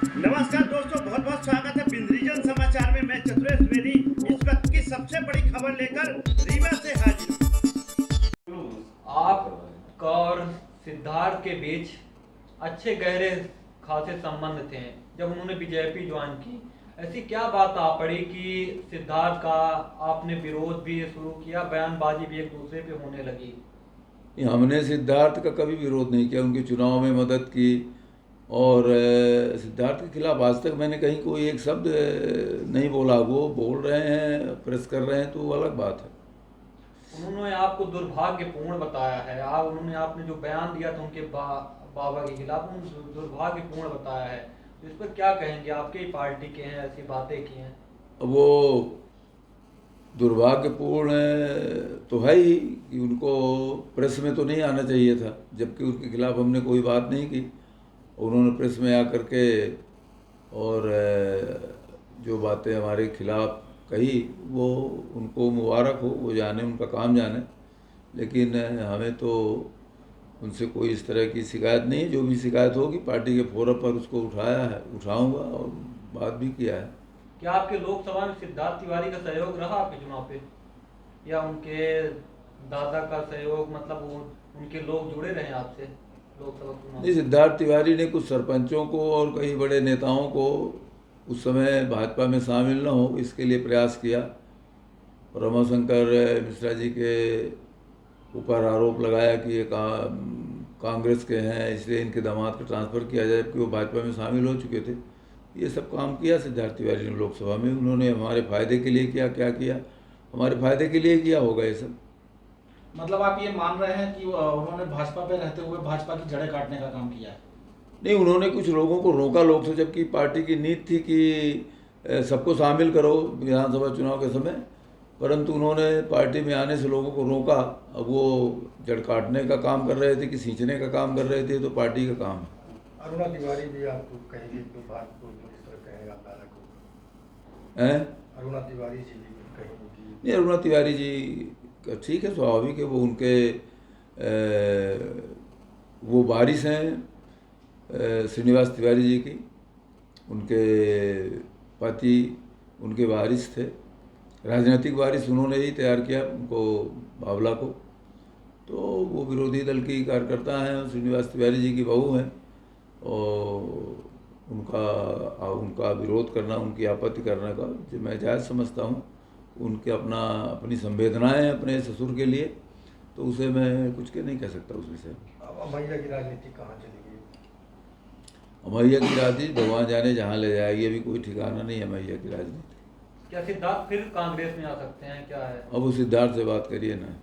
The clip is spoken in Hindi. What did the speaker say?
नमस्कार दोस्तों, बहुत बहुत स्वागत है बिंद्रीजन समाचार में। मैं चतुरेश द्विवेदी इस वक्त की सबसे बड़ी खबर लेकर रीवा से हाजिर हूँ। आपका और सिद्धार्थ के बीच अच्छे गहरे खासे संबंध थे जब उन्होंने बीजेपी ज्वाइन की। ऐसी क्या बात आ पड़ी कि सिद्धार्थ का आपने विरोध भी शुरू किया, बयानबाजी भी एक दूसरे पे होने लगी? हमने सिद्धार्थ का कभी विरोध नहीं किया, उनके चुनाव में मदद की। और सिद्धार्थ के खिलाफ आज तक मैंने कहीं कोई एक शब्द नहीं बोला। वो बोल रहे हैं, प्रेस कर रहे हैं तो वो अलग बात है। उन्होंने आपको दुर्भाग्यपूर्ण बताया है। उन्होंने आपने जो बयान दिया था उनके बाबा के खिलाफ, उन दुर्भाग्यपूर्ण बताया है। तो इस पर क्या कहेंगे? आपके ही पार्टी के हैं, ऐसी बातें की हैं। वो दुर्भाग्यपूर्ण तो है ही कि उनको प्रेस में तो नहीं आना चाहिए था, जबकि उनके खिलाफ हमने कोई बात नहीं की। उन्होंने प्रेस में आकर के और जो बातें हमारे खिलाफ कही, वो उनको मुबारक हो, वो जाने, उनका काम जाने। लेकिन हमें तो उनसे कोई इस तरह की शिकायत नहीं है। जो भी शिकायत होगी पार्टी के फोरम पर उसको उठाया है, उठाऊंगा और बात भी किया है। क्या आपके लोकसभा में सिद्धार्थ तिवारी का सहयोग रहा आपके चुनाव पे, या उनके दादा का सहयोग, मतलब उनके लोग जुड़े रहे आपसे लोकसभा चुनाव? नहीं, सिद्धार्थ तिवारी ने कुछ सरपंचों को और कई बड़े नेताओं को उस समय भाजपा में शामिल न हो इसके लिए प्रयास किया। और रमाशंकर मिश्रा जी के ऊपर आरोप लगाया कि ये कांग्रेस के हैं, इसलिए इनके दामाद का ट्रांसफ़र किया जाए, जबकि वो भाजपा में शामिल हो चुके थे। ये सब काम किया सिद्धार्थ तिवारी ने लोकसभा में। उन्होंने हमारे फ़ायदे के लिए किया। क्या किया? हमारे फ़ायदे के लिए किया होगा ये सब। मतलब आप ये मान रहे हैं कि उन्होंने भाजपा पे रहते हुए भाजपा की जड़ें काटने का काम किया है? नहीं, उन्होंने कुछ लोगों को रोका लोकसभा, जबकि पार्टी की नीति थी कि सबको शामिल करो विधानसभा चुनाव के समय, परंतु उन्होंने पार्टी में आने से लोगों को रोका। अब वो जड़ काटने का काम कर रहे थे कि सींचने का काम कर रहे थे, तो पार्टी का काम है। अरुणा तिवारी भी आपको कहेंगे तो बात को इस तरह कहेगा तारा को हैं? अरुणा तिवारी जी भी कहेंगे कि नहीं, अरुणा तिवारी जी का ठीक है, स्वाभाविक है। वो उनके वो वारिस हैं श्रीनिवास तिवारी जी की। उनके पति उनके वारिस थे, राजनीतिक वारिस उन्होंने ही तैयार किया उनको, बावला को। तो वो विरोधी दल की कार्यकर्ता हैं, श्रीनिवास तिवारी जी की बहू हैं। और उनका विरोध करना, उनकी आपत्ति करने का जो मैं जायज़ समझता हूँ। उनके अपनी संवेदनाएं हैं अपने ससुर के लिए, तो उसे मैं कुछ के नहीं कह सकता उस विषय में। अब अमैया की राजनीति कहाँ चली गई? अमैया की राजनीति भगवान जाने जहाँ ले जाएगी, अभी कोई ठिकाना नहीं है अमैया की राजनीति। क्या सिद्धार्थ फिर कांग्रेस में आ सकते हैं? क्या है? अब उस सिद्धार्थ से बात करिए ना।